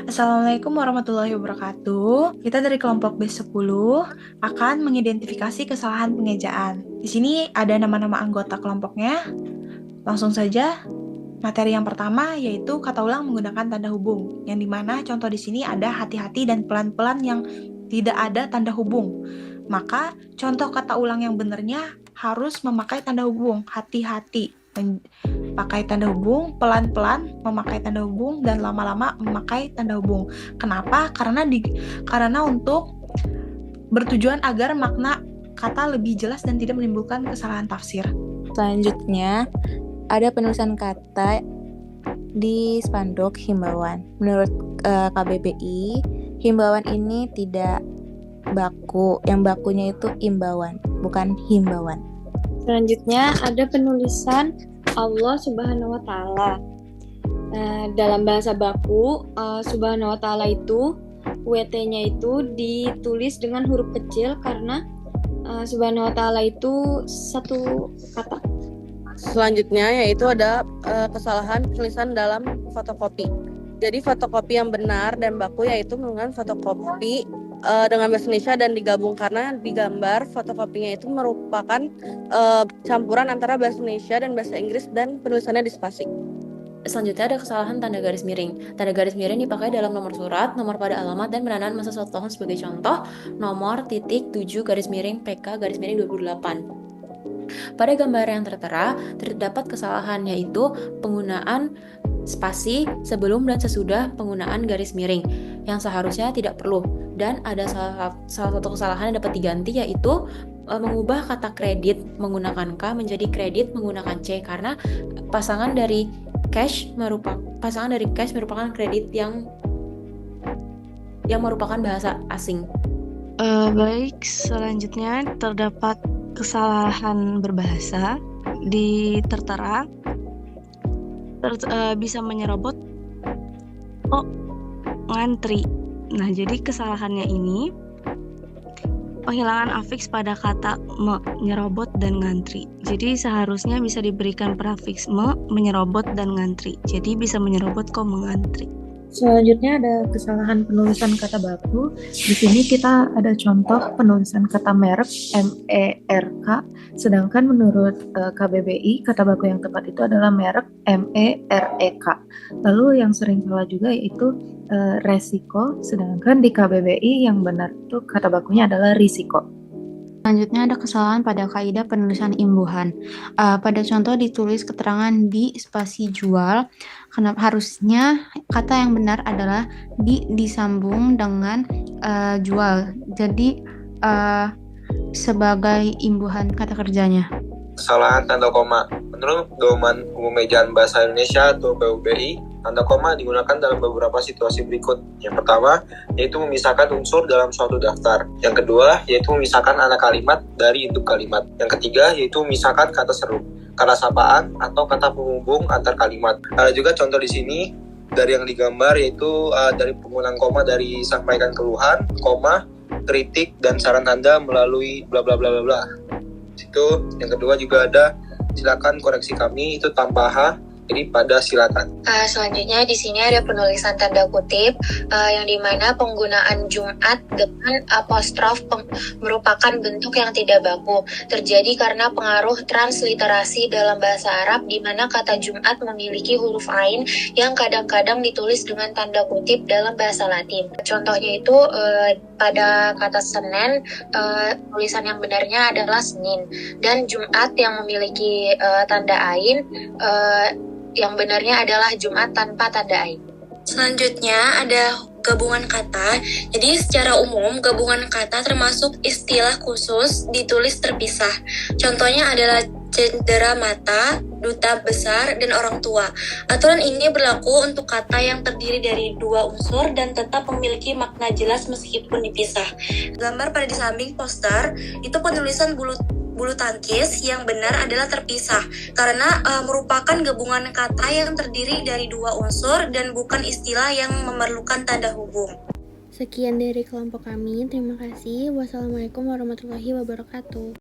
Assalamualaikum warahmatullahi wabarakatuh. Kita dari kelompok B10 akan mengidentifikasi kesalahan pengejaan. Di sini ada nama-nama anggota kelompoknya. Langsung saja, materi yang pertama yaitu kata ulang menggunakan tanda hubung, yang dimana contoh di sini ada hati-hati dan pelan-pelan yang tidak ada tanda hubung. Maka contoh kata ulang yang benarnya harus memakai tanda hubung, hati-hati pakai tanda hubung, pelan-pelan memakai tanda hubung, dan lama-lama memakai tanda hubung. Kenapa? Karena untuk bertujuan agar makna kata lebih jelas dan tidak menimbulkan kesalahan tafsir. Selanjutnya, ada penulisan kata di spanduk himbauan. Menurut KBBI, himbauan ini tidak baku. Yang bakunya itu imbauan, bukan himbauan. Selanjutnya ada penulisan Allah Subhanahu wa Ta'ala. Dalam bahasa baku, Subhanahu wa Ta'ala itu WT-nya itu ditulis dengan huruf kecil karena Subhanahu wa Ta'ala itu satu kata. Selanjutnya yaitu ada kesalahan penulisan dalam fotokopi. Jadi fotokopi yang benar dan baku yaitu menggunakan fotokopi dengan bahasa Indonesia dan digabung, karena di gambar fotokopinya itu merupakan campuran antara bahasa Indonesia dan bahasa Inggris dan penulisannya di spasi. Selanjutnya ada kesalahan tanda garis miring. Tanda garis miring dipakai dalam nomor surat, nomor pada alamat, dan penandaan masa suatu tahun. Sebagai contoh, nomor titik 7 garis miring PK garis miring 28. Pada gambar yang tertera, terdapat kesalahan yaitu penggunaan spasi sebelum dan sesudah penggunaan garis miring yang seharusnya tidak perlu. Dan ada salah satu kesalahan yang dapat diganti yaitu mengubah kata kredit menggunakan K menjadi kredit menggunakan C, karena pasangan dari cash merupakan kredit yang merupakan bahasa asing. Baik, selanjutnya terdapat kesalahan berbahasa di tertera bisa menyerobot ngantri. Nah, jadi kesalahannya ini penghilangan afiks pada kata menyerobot dan ngantri. Jadi seharusnya bisa diberikan prefiks menyerobot dan ngantri. Jadi bisa menyerobot mengantri. Selanjutnya ada kesalahan penulisan kata baku. Di sini kita ada contoh penulisan kata merek MERK, sedangkan menurut KBBI kata baku yang tepat itu adalah merek MEREK. Lalu yang sering salah juga yaitu resiko, sedangkan di KBBI yang benar itu kata bakunya adalah risiko. Selanjutnya ada kesalahan pada kaidah penulisan imbuhan. Pada contoh ditulis keterangan di spasi jual. Kenapa harusnya kata yang benar adalah disambung dengan jual. Jadi sebagai imbuhan kata kerjanya. Kesalahan tanda koma. Menurut Pedoman Umum Ejaan Bahasa Indonesia atau PUBI, tanda koma digunakan dalam beberapa situasi berikut. Yang pertama, yaitu memisahkan unsur dalam suatu daftar. Yang kedua, yaitu memisahkan anak kalimat dari induk kalimat. Yang ketiga, yaitu memisahkan kata seru, kata sapaan, atau kata penghubung antar kalimat. Ada juga contoh di sini dari yang digambar, yaitu dari penggunaan koma dari sampaikan keluhan, koma, kritik, dan saran tanda melalui bla bla bla bla bla. Itu yang kedua juga ada silakan koreksi kami, itu tanpa H, jadi pada silakan. Selanjutnya di sini ada penulisan tanda kutip yang dimana penggunaan Jumat dengan apostrof merupakan bentuk yang tidak baku. Terjadi karena pengaruh transliterasi dalam bahasa Arab di mana kata Jumat memiliki huruf ain yang kadang-kadang ditulis dengan tanda kutip dalam bahasa Latin. Contohnya itu pada kata Senin, tulisan yang benarnya adalah Senin, dan Jumat yang memiliki tanda ain yang benarnya adalah Jumat tanpa tanda ain. Selanjutnya ada gabungan kata. Jadi secara umum gabungan kata termasuk istilah khusus ditulis terpisah. Contohnya adalah cendera mata, duta besar, dan orang tua. Aturan ini berlaku untuk kata yang terdiri dari dua unsur dan tetap memiliki makna jelas meskipun dipisah. Gambar pada di samping poster itu penulisan bulu tangkis yang benar adalah terpisah karena merupakan gabungan kata yang terdiri dari dua unsur dan bukan istilah yang memerlukan tanda hubung. Sekian dari kelompok kami, terima kasih. Wassalamualaikum warahmatullahi wabarakatuh.